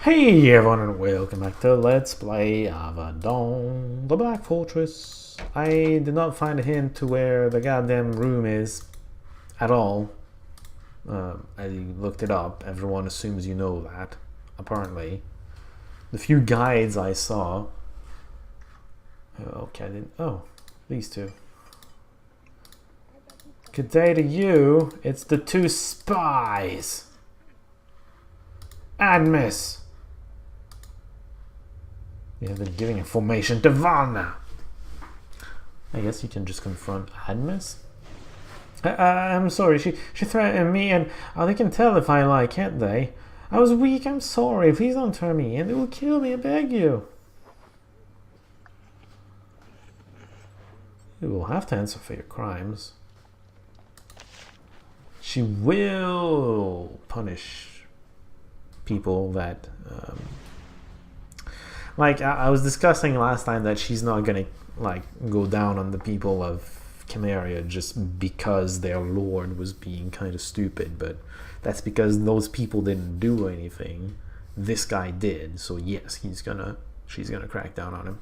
Hey everyone and welcome back to Let's Play Avadon, the Black Fortress. I did not find a hint to where the goddamn room is at all. I looked it up. Everyone assumes you know that, apparently. The few guides I saw... Okay, I didn't... Oh, these two. Good day to you. It's the two spies. Admiss. You have been giving information to Varna. I guess you can just confront Admiss. I'm sorry, she threatened me and they can tell if I lie, can't they? I was weak, I'm sorry, please don't turn me in, they will kill me, I beg you. You will have to answer for your crimes. She will punish people that... Like, I was discussing last time that she's not gonna, like, go down on the people of Chimeria just because their lord was being kind of stupid, but that's because those people didn't do anything. This guy did, so yes, she's gonna crack down on him.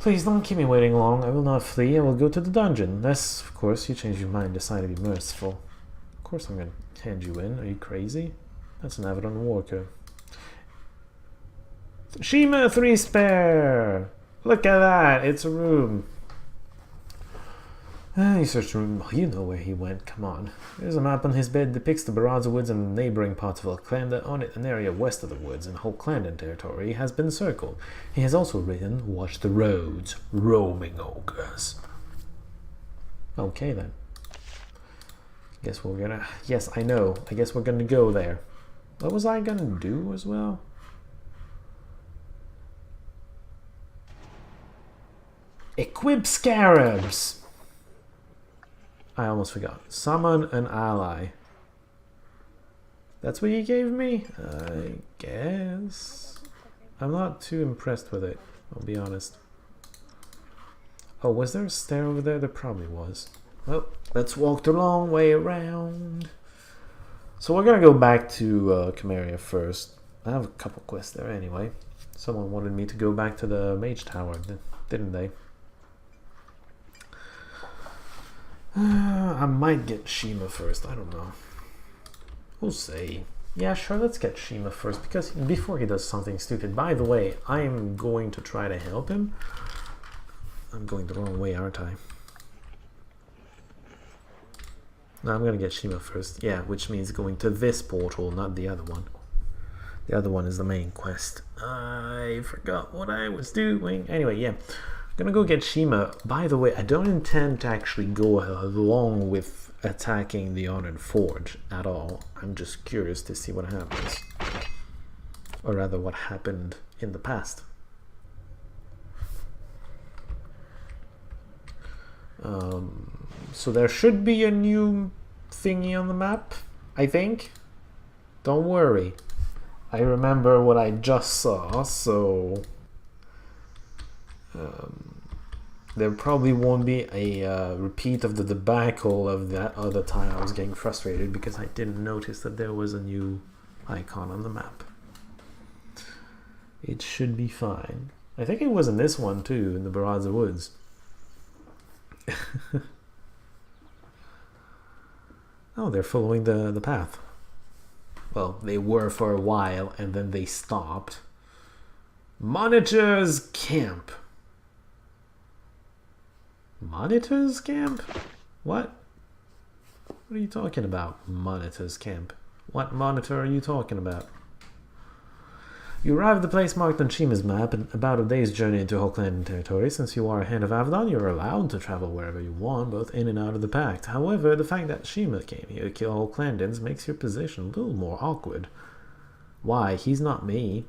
Please don't keep me waiting long. I will not flee. I will go to the dungeon. Unless, of course, you change your mind, decide to be merciful. Of course I'm gonna hand you in. Are you crazy? That's an Avadon worker. Shima 3 spare! Look at that, it's a room. You searched the room, you know where he went, come on. There's a map on his bed, depicts the Baraza Woods and the neighboring parts of Alclanda. On it, an area west of the woods in whole Clandan territory has been circled. He has also written, watch the roads, roaming ogres. Okay then. Guess we're gonna... Yes, I know, I guess we're gonna go there. What was I gonna do as well? Equip scarabs! I almost forgot. Summon an ally. That's what you gave me? I guess. I'm not too impressed with it, I'll be honest. Oh, was there a stair over there? There probably was. Well, let's walk the long way around. So we're gonna go back to Chimeria first. I have a couple quests there anyway. Someone wanted me to go back to the Mage Tower, didn't they? I might get Shima first, I don't know. We'll see. Yeah, sure, let's get Shima first, because before he does something stupid. By the way, I am going to try to help him. I'm going the wrong way, aren't I? No, I'm gonna get Shima first. Yeah, which means going to this portal, not the other one. The other one is the main quest. I forgot what I was doing. Anyway, yeah. Gonna go get Shima. By the way, I don't intend to actually go along with attacking the Honored Forge at all. I'm just curious to see what happens. Or rather, what happened in the past. So there should be a new thingy on the map, I think. Don't worry. I remember what I just saw, so... there probably won't be a repeat of the debacle of that other time I was getting frustrated because I didn't notice that there was a new icon on the map. It should be fine. I think it was in this one too, in the Baraza Woods. Oh, they're following the path. Well, they were for a while and then they stopped. Monitor's Camp. Monitor's Camp? What? What are you talking about, Monitor's Camp? What monitor are you talking about? You arrive at the place marked on Shima's map and about a day's journey into Clandan territory. Since you are a hand of Avadon, you are allowed to travel wherever you want, both in and out of the Pact. However, the fact that Shima came here to kill whole Clandans makes your position a little more awkward. Why? He's not me.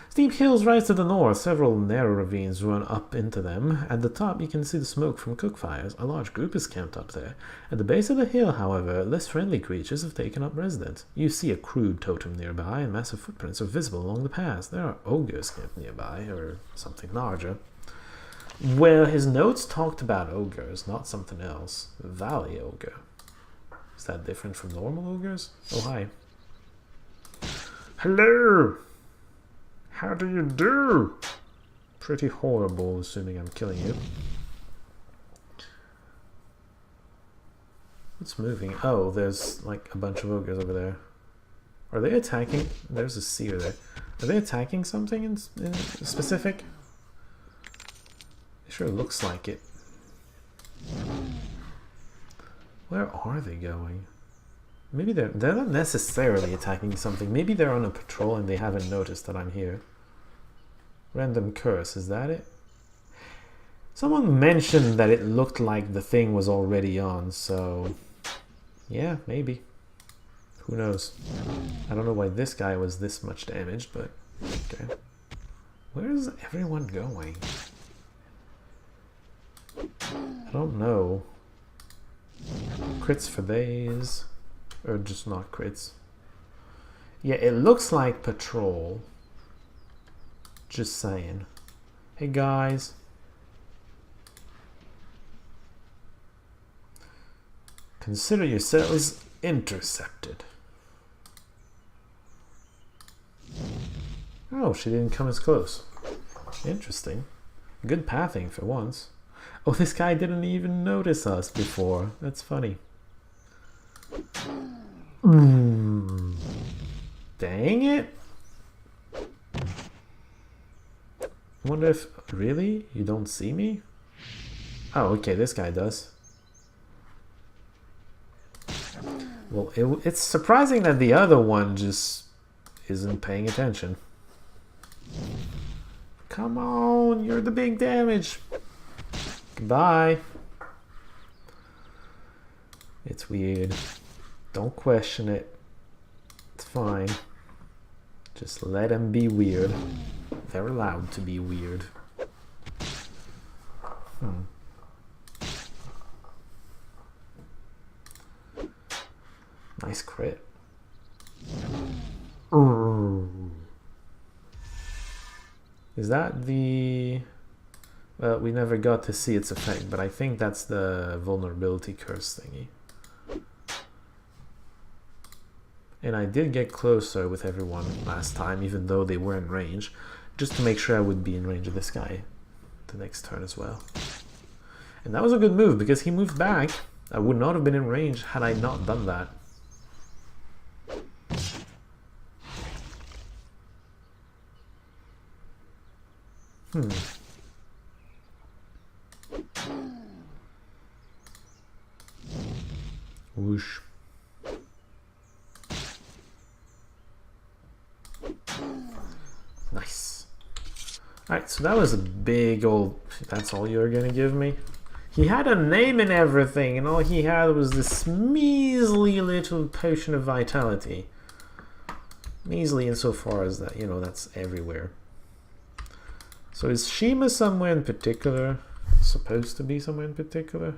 Steep hills rise to the north, several narrow ravines run up into them. At the top you can see the smoke from cook fires. A large group is camped up there. At the base of the hill, however, less friendly creatures have taken up residence. You see a crude totem nearby, and massive footprints are visible along the paths. There are ogres camped nearby, or something larger. Well, his notes talked about ogres, not something else. Valley ogre. Is that different from normal ogres? Oh, hi. Hello! How do you do? Pretty horrible, assuming I'm killing you. What's moving? Oh, there's like a bunch of ogres over there. Are they attacking? There's a seer there. Are they attacking something in specific? It sure looks like it. Where are they going? Maybe they're not necessarily attacking something. Maybe they're on a patrol and they haven't noticed that I'm here. Random curse, is that it? Someone mentioned that it looked like the thing was already on, so yeah, maybe. Who knows? I don't know why this guy was this much damaged, but okay. Where's everyone going? I don't know. Crits for days, or just not crits. Yeah, it looks like patrol. Just saying. Hey guys. Consider yourselves intercepted. Oh, she didn't come as close. Interesting. Good pathing for once. Oh, this guy didn't even notice us before. That's funny. Dang it. Wonder if... Really? You don't see me? Oh, okay, this guy does. Well, it's surprising that the other one just isn't paying attention. Come on, you're the big damage. Goodbye. It's weird. Don't question it. It's fine. Just let them be weird. They're allowed to be weird. Nice crit. Is that the... Well, we never got to see its effect, but I think that's the vulnerability curse thingy. And I did get closer with everyone last time, even though they were in range, just to make sure I would be in range of this guy the next turn as well. And that was a good move, because he moved back. I would not have been in range had I not done that. Whoosh. Nice. Alright, so that was a big old... That's all you're gonna give me? He had a name and everything, and all he had was this measly little potion of vitality. Measly insofar as that, you know, that's everywhere. So is Shima somewhere in particular? Supposed to be somewhere in particular?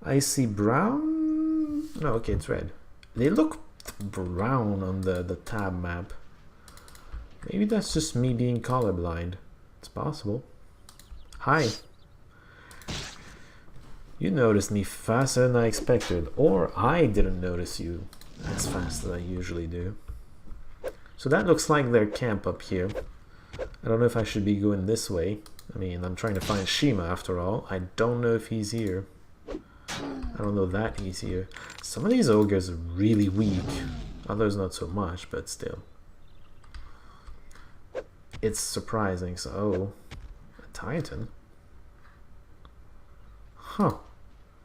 I see brown? No, okay, it's red. They look brown on the tab map. Maybe that's just me being colorblind. It's possible. Hi. You noticed me faster than I expected, or I didn't notice you as fast as I usually do. So that looks like their camp up here. I don't know if I should be going this way. I mean, I'm trying to find Shima after all. I don't know if he's here. I don't know that he's here. Some of these ogres are really weak. Others not so much, but still. It's surprising. So, oh, a Titan? Huh.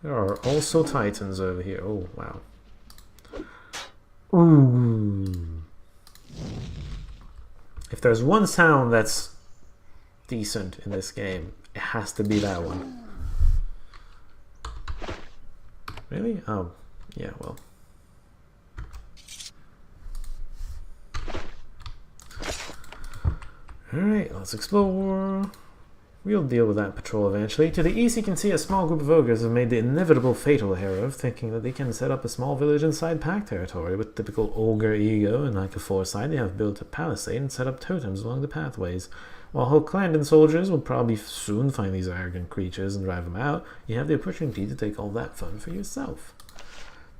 There are also Titans over here. Oh, wow. Ooh. If there's one sound that's decent in this game, it has to be that one. Really? Oh, yeah, well. Alright, let's explore. We'll deal with that patrol eventually. To the east you can see a small group of ogres have made the inevitable fatal error of thinking that they can set up a small village inside pack territory. With typical ogre ego and lack of foresight, they have built a palisade and set up totems along the pathways. While whole clan soldiers will probably soon find these arrogant creatures and drive them out, you have the opportunity to take all that fun for yourself.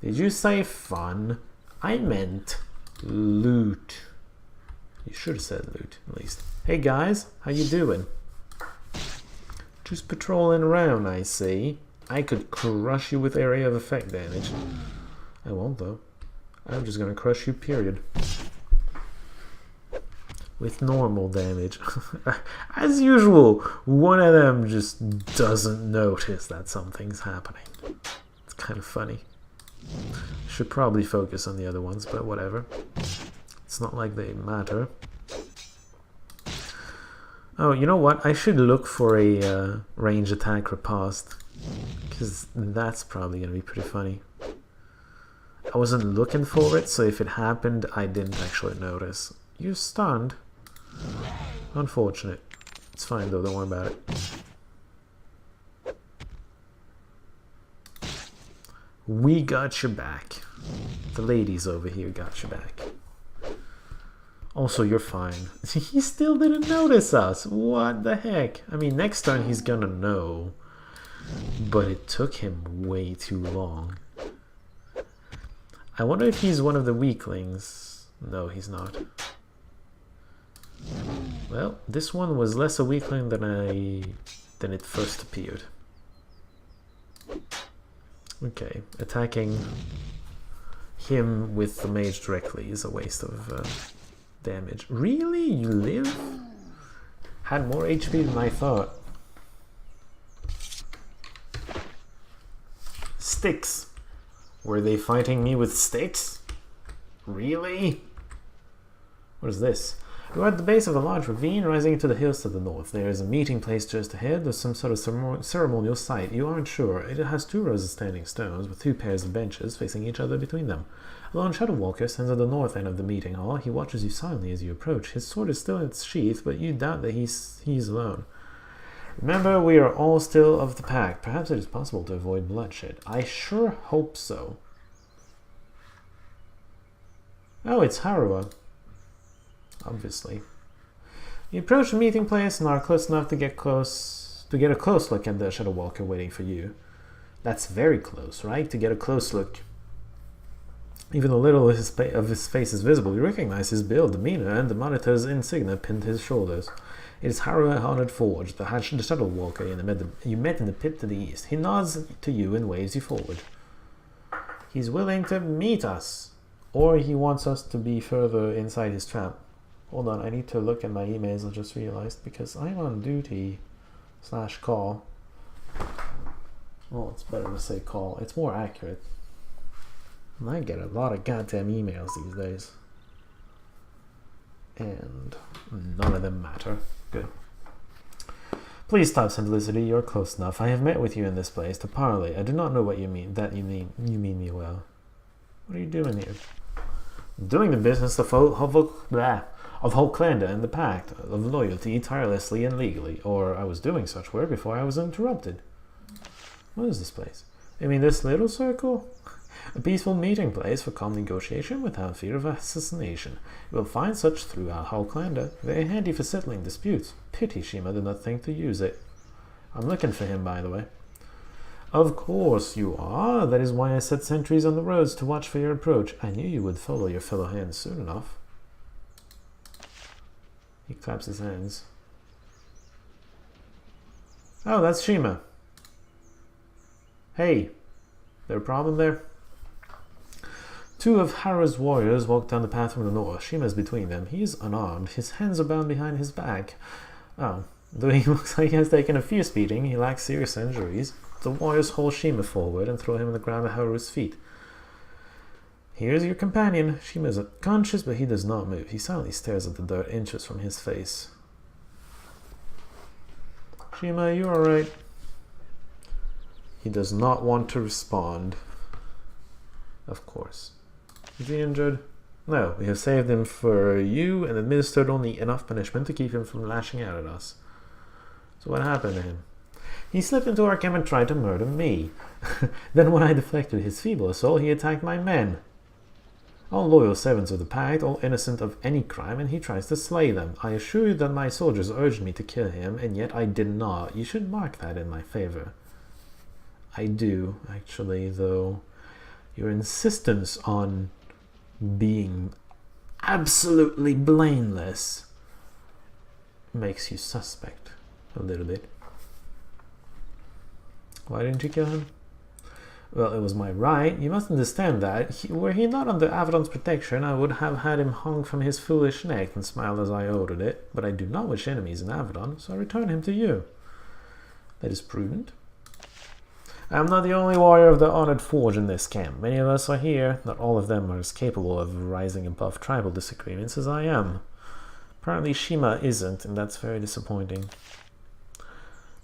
Did you say fun? I meant loot. You should have said loot, at least. Hey guys, how you doing? Just patrolling around, I see. I could crush you with area of effect damage. I won't, though. I'm just gonna crush you, period. With normal damage. As usual, one of them just doesn't notice that something's happening. It's kind of funny. Should probably focus on the other ones, but whatever. It's not like they matter. Oh, you know what? I should look for a range attack riposte, because that's probably going to be pretty funny. I wasn't looking for it, so if it happened, I didn't actually notice. You're stunned. Unfortunate. It's fine though, don't worry about it. We got your back. The ladies over here got your back. Also, you're fine. He still didn't notice us. What the heck? I mean, next turn he's gonna know. But it took him way too long. I wonder if he's one of the weaklings. No, he's not. Well, this one was less a weakling than it first appeared. Okay, attacking him with the mage directly is a waste of damage. Really? You live? Had more HP than I thought. Sticks. Were they fighting me with sticks? Really? What is this? You are at the base of a large ravine rising into the hills to the north. There is a meeting place just ahead. There's some sort of ceremonial site. You aren't sure. It has 2 rows of standing stones with 2 pairs of benches facing each other between them. A lone shadow walker stands at the north end of the meeting hall. He watches you silently as you approach. His sword is still in its sheath, but you doubt that he's alone. Remember, we are all still of the pack. Perhaps it is possible to avoid bloodshed. I sure hope so. Oh, it's Harua. Obviously. You approach the meeting place and are close enough to get a close look at the shadow walker waiting for you. That's very close, right? To get a close look. Even though little of his face is visible, you recognize his build, demeanor, and the monitor's insignia pinned to his shoulders. It is Harua Honored Forge, the shadow walker you met in the pit to the east. He nods to you and waves you forward. He's willing to meet us. Or he wants us to be further inside his trap. Hold on, I need to look at my emails, I just realized, because I'm on duty / call. Well, it's better to say call. It's more accurate. And I get a lot of goddamn emails these days. And none of them matter. Good. Please stop simplicity, you're close enough. I have met with you in this place to parley. I do not know what you mean. You mean me well. What are you doing here? Doing the business of Holklander and the Pact of Loyalty tirelessly and legally, or I was doing such work before I was interrupted. What is this place? I mean, this little circle? A peaceful meeting place for calm negotiation without fear of assassination. You will find such throughout Holklander, very handy for settling disputes. Pity Shima did not think to use it. I'm looking for him, by the way. Of course you are. That is why I set sentries on the roads to watch for your approach. I knew you would follow your fellow hands soon enough. He claps his hands. Oh, that's Shima. Hey, there a problem there? 2 of Hara's warriors walk down the path from the north. Shima's between them. He is unarmed. His hands are bound behind his back. Oh, though he looks like he has taken a fierce beating, he lacks serious injuries. The warriors haul Shima forward and throw him on the ground at Haru's feet. Here's your companion. Shima is unconscious, but he does not move. He silently stares at the dirt inches from his face. Shima, are you alright? He does not want to respond. Of course. Is he injured? No, we have saved him for you and administered only enough punishment to keep him from lashing out at us. So what happened to him? He slipped into our camp and tried to murder me. Then when I deflected his feeble assault, he attacked my men. All loyal servants of the Pact, all innocent of any crime, and he tries to slay them. I assure you that my soldiers urged me to kill him, and yet I did not. You should mark that in my favor. I do, actually, though. Your insistence on being absolutely blameless makes you suspect a little bit. Why didn't you kill him? Well, it was my right. You must understand that. Were he not under Avadon's protection, I would have had him hung from his foolish neck and smiled as I ordered it. But I do not wish enemies in Avadon, so I return him to you. That is prudent. I am not the only warrior of the honored forge in this camp. Many of us are here. Not all of them are as capable of rising above tribal disagreements as I am. Apparently Shima isn't, and that's very disappointing.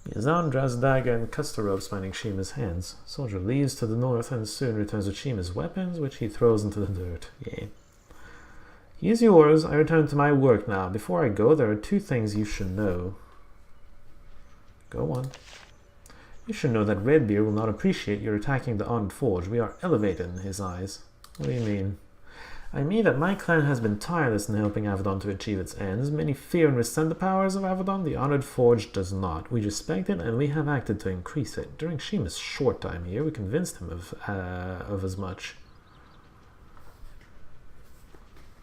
Yazan draws a dagger and cuts the rope spanning Shima's hands. Soldier leaves to the north and soon returns with Shima's weapons, which he throws into the dirt. Yay. He is yours. I return to my work now. Before I go, there are 2 things you should know. Go on. You should know that Redbeard will not appreciate your attacking the honored forge. We are elevated in his eyes. What do you mean? I mean that my clan has been tireless in helping Avadon to achieve its ends. Many fear and resent the powers of Avadon. The honored forge does not. We respect it, and we have acted to increase it. During Shima's short time here, we convinced him of as much.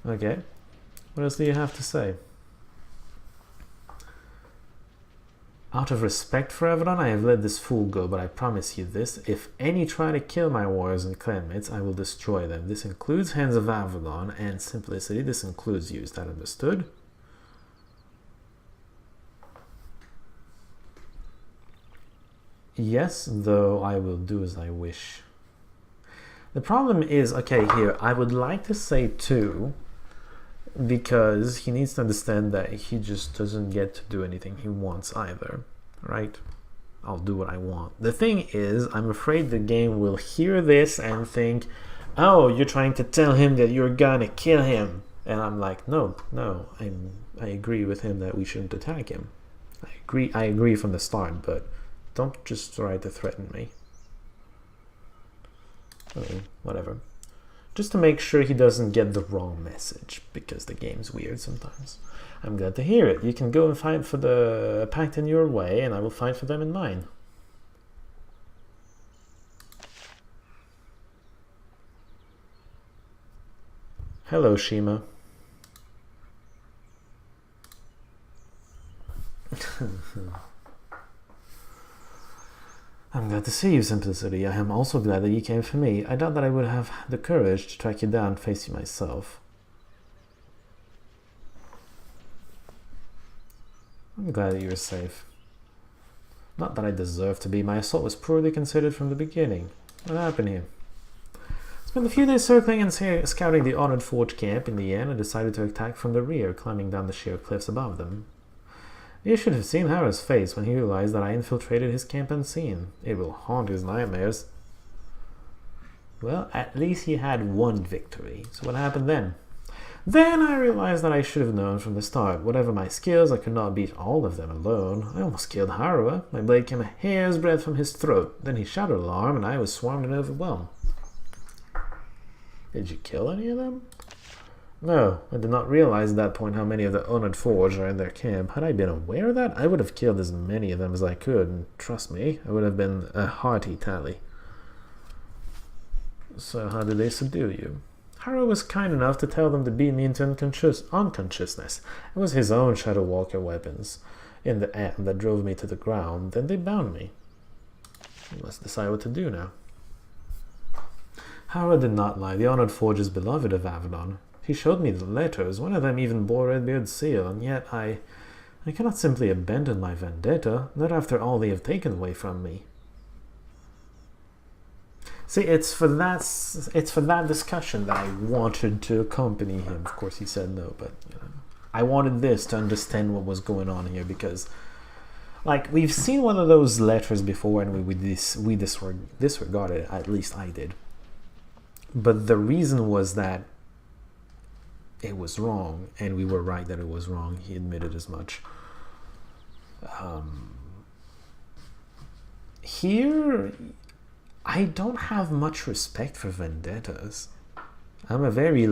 Okay. What else do you have to say? Out of respect for Avadon, I have let this fool go, but I promise you this. If any try to kill my warriors and clanmates, I will destroy them. This includes Hands of Avadon and Simplicity. This includes you. Is that understood? Yes, though I will do as I wish. The problem is, okay, here, I would like to say too, because he needs to understand that he just doesn't get to do anything he wants either, right? I'll do what I want. The thing is, I'm afraid the game will hear this and think, oh, you're trying to tell him that you're gonna kill him. And I'm like, no, I agree with him that we shouldn't attack him. I agree from the start, but don't just try to threaten me. Okay, whatever. Just to make sure he doesn't get the wrong message, because the game's weird sometimes. I'm glad to hear it. You can go and fight for the pact in your way, and I will fight for them in mine. Hello, Shima. I'm glad to see you, Simplicity. I am also glad that you came for me. I doubt that I would have the courage to track you down and face you myself. I'm glad that you're safe. Not that I deserve to be. My assault was poorly considered from the beginning. What happened here? Spent a few days circling and scouting the Honored Forge camp. In the end, I decided to attack from the rear, climbing down the sheer cliffs above them. You should have seen Hara's face when he realized that I infiltrated his camp unseen. It will haunt his nightmares. Well, at least he had one victory. So what happened then? Then I realized that I should have known from the start. Whatever my skills, I could not beat all of them alone. I almost killed Hara. My blade came a hair's breadth from his throat. Then he shouted alarm, and I was swarmed and overwhelmed. Did you kill any of them? No, I did not realize at that point how many of the Honored Forge are in their camp. Had I been aware of that, I would have killed as many of them as I could, and trust me, it would have been a hearty tally. So how did they subdue you? Hara was kind enough to tell them to beat me into unconsciousness. It was his own Shadow Walker weapons in the end that drove me to the ground. Then they bound me. You must decide what to do now. Hara did not lie. The Honored Forge is beloved of Avadon. He showed me the letters. One of them even bore Redbeard's seal, and yet I cannot simply abandon my vendetta, not after all they have taken away from me. See, it's for that discussion that I wanted to accompany him. Of course, he said no, but you know, I wanted this to understand what was going on here, because, like, we've seen one of those letters before, and we disregarded it. At least I did. But the reason was that it was wrong, and we were right that it was wrong. He admitted as much. Here, I don't have much respect for vendettas. I'm a very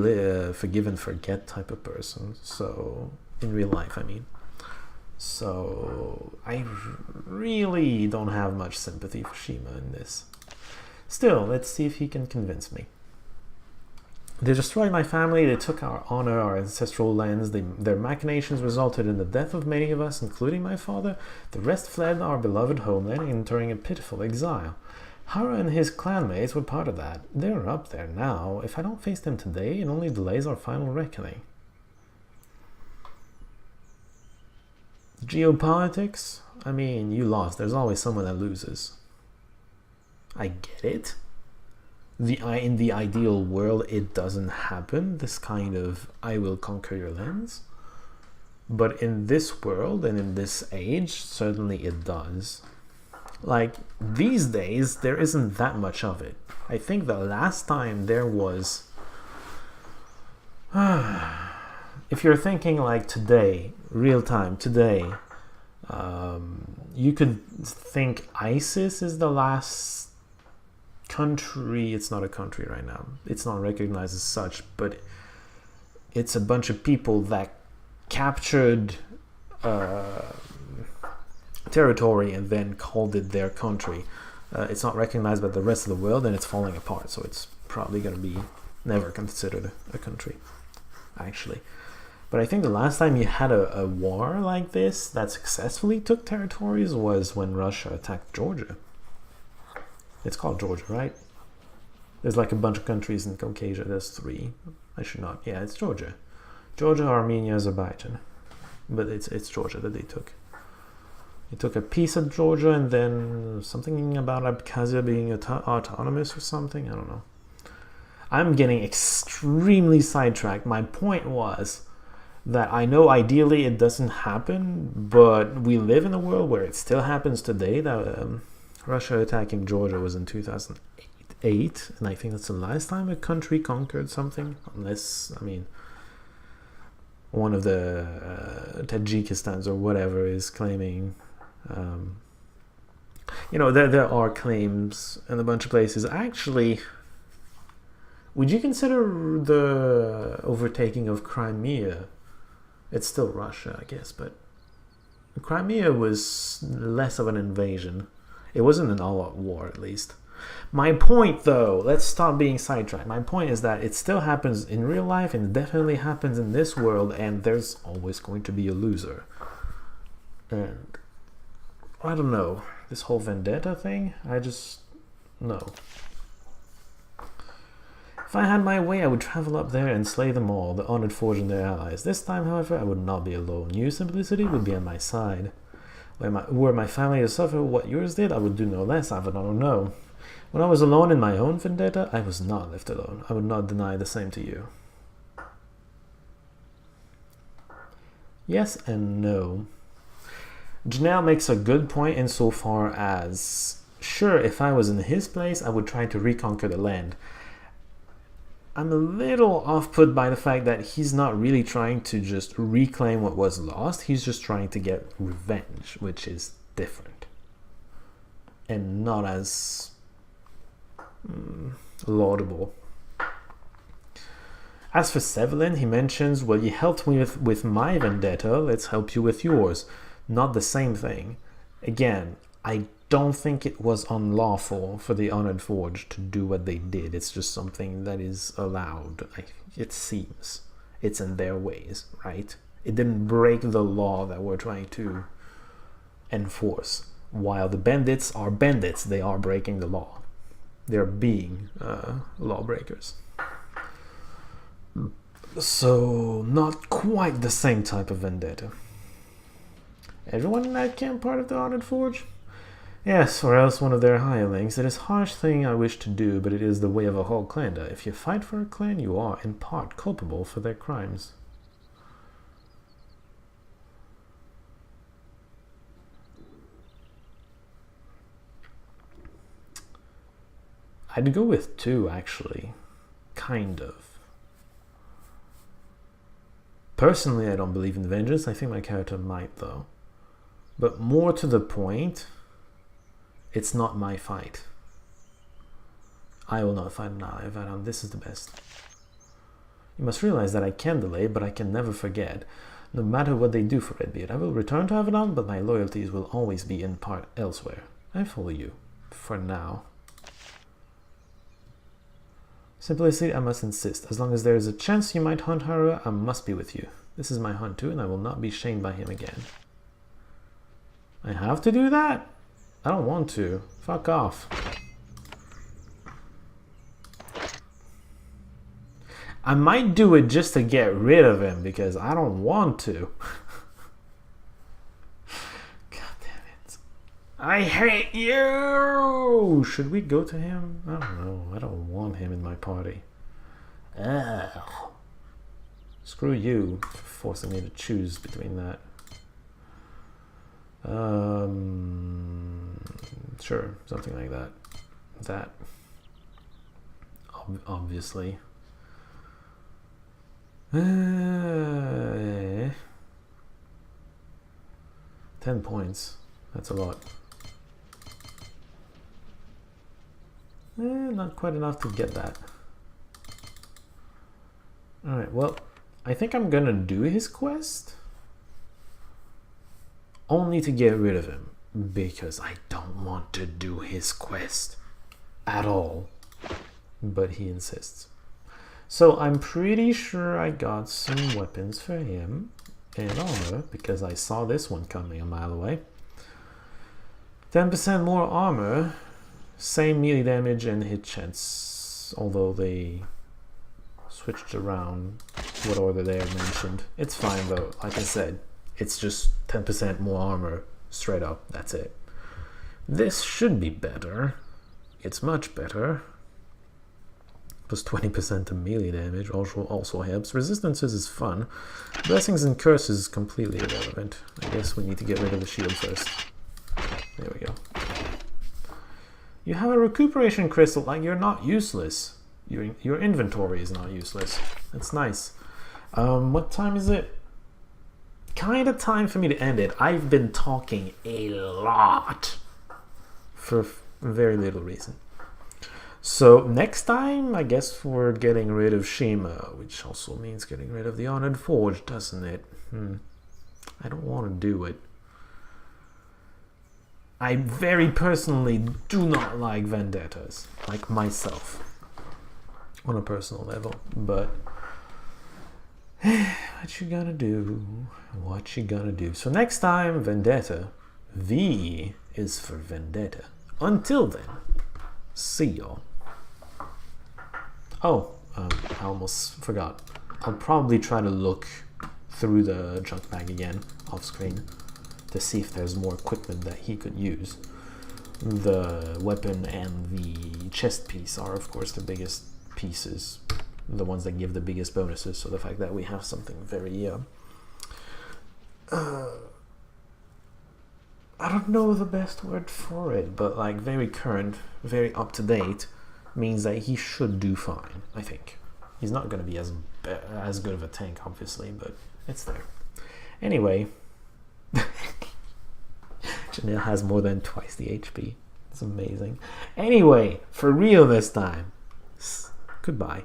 forgive and forget type of person. So, in real life, I mean. So, I really don't have much sympathy for Shima in this. Still, let's see if he can convince me. They destroyed my family, they took our honor, our ancestral lands, their machinations resulted in the death of many of us, including my father. The rest fled our beloved homeland, entering a pitiful exile. Hara and his clanmates were part of that. They're up there now. If I don't face them today, it only delays our final reckoning. Geopolitics? I mean, you lost. There's always someone that loses. I get it. In the ideal world, it doesn't happen, this kind of I will conquer your lands. But in this world and in this age, certainly it does. Like, these days, there isn't that much of it. I think the last time there was... if you're thinking like today, real time, today, you could think ISIS is the last country. It's not a country right now. It's not recognized as such, but it's a bunch of people that captured territory and then called it their country. It's not recognized by the rest of the world, and it's falling apart, so it's probably going to be never considered a country, actually. But I think the last time you had a war like this that successfully took territories was when Russia attacked Georgia. It's called Georgia, right? There's like a bunch of countries in Caucasia. There's 3. I should not. Yeah, it's Georgia. Georgia, Armenia, Azerbaijan. But it's Georgia that they took. They took a piece of Georgia and then something about Abkhazia being autonomous or something. I don't know. I'm getting extremely sidetracked. My point was that I know ideally it doesn't happen, but we live in a world where it still happens today. That Russia attacking Georgia was in 2008, and I think that's the last time a country conquered something, unless, I mean, one of the Tajikistans or whatever is claiming, you know, there are claims in a bunch of places. Actually, would you consider the overtaking of Crimea? It's still Russia, I guess, but Crimea was less of an invasion. It wasn't an all-out war, at least. My point, though, let's stop being sidetracked. My point is that it still happens in real life, and it definitely happens in this world, and there's always going to be a loser. And I don't know, this whole vendetta thing, I just... no. If I had my way, I would travel up there and slay them all, the Honored Forge and their allies. This time, however, I would not be alone. Your simplicity would be on my side. Were my family to suffer what yours did, I would do no less, Avadon, no. When I was alone in my own vendetta, I was not left alone. I would not deny the same to you. Yes and no. Janelle makes a good point insofar as, sure, if I was in his place, I would try to reconquer the land. I'm a little off-put by the fact that he's not really trying to just reclaim what was lost. He's just trying to get revenge, which is different. And not as laudable. As for Sevelin, he mentions, well, you helped me with my vendetta, let's help you with yours. Not the same thing. Again, I don't think it was unlawful for the Honored Forge to do what they did. It's just something that is allowed. It seems. It's in their ways, right? It didn't break the law that we're trying to enforce. While the bandits are bandits, they are breaking the law. They're being lawbreakers. So, not quite the same type of vendetta. Everyone in that camp part of the Honored Forge? Yes, or else one of their hirelings. It is a harsh thing I wish to do, but it is the way of a whole clan. If you fight for a clan, you are, in part, culpable for their crimes. I'd go with 2, actually. Kind of. Personally, I don't believe in vengeance. I think my character might, though. But more to the point, it's not my fight. I will not fight an ally of Avadon. This is the best. You must realize that I can delay, but I can never forget. No matter what they do for Redbeard, I will return to Avadon, but my loyalties will always be in part elsewhere. I follow you. For now. Simplicity, I must insist. As long as there is a chance you might hunt Haru, I must be with you. This is my hunt too, and I will not be shamed by him again. I have to do that? I don't want to. Fuck off. I might do it just to get rid of him, because I don't want to. God damn it. I hate you! Should we go to him? I don't know. I don't want him in my party. Ugh. Screw you for forcing me to choose between that. Sure, something like that. That. Obviously. 10 points. That's a lot. Not quite enough to get that. Alright, well, I think I'm gonna do his quest. Only to get rid of him. Because I don't want to do his quest. At all. But he insists. So I'm pretty sure I got some weapons for him and armor because I saw this one coming a mile away. 10% more armor, same melee damage and hit chance, although they switched around what order they have mentioned. It's fine though, like I said, it's just 10% more armor straight up, that's it. This should be better. It's much better. Plus 20% to melee damage also helps. Resistances is fun. Blessings and curses is completely irrelevant. I guess we need to get rid of the shield first. There we go. You have a recuperation crystal, like you're not useless. Your inventory is not useless. That's nice. What time is it? Kind of time for me to end it. I've been talking a lot for very little reason. So next time, I guess we're getting rid of Shima, which also means getting rid of the Honored Forge, doesn't it? I don't want to do it. I very personally do not like vendettas, like myself, on a personal level, but what you gonna do? What you gonna do? So next time, vendetta. V is for vendetta. Until then, see y'all. Oh, I almost forgot. I'll probably try to look through the junk bag again off screen to see if there's more equipment that he could use. The weapon and the chest piece are of course the biggest pieces, the ones that give the biggest bonuses, so the fact that we have something very I don't know the best word for it, but like very current, very up to date, means that he should do fine, I think. He's not going to be as good of a tank, obviously, but it's there. Anyway, Janelle has more than twice the HP. It's amazing. Anyway, for real this time, goodbye.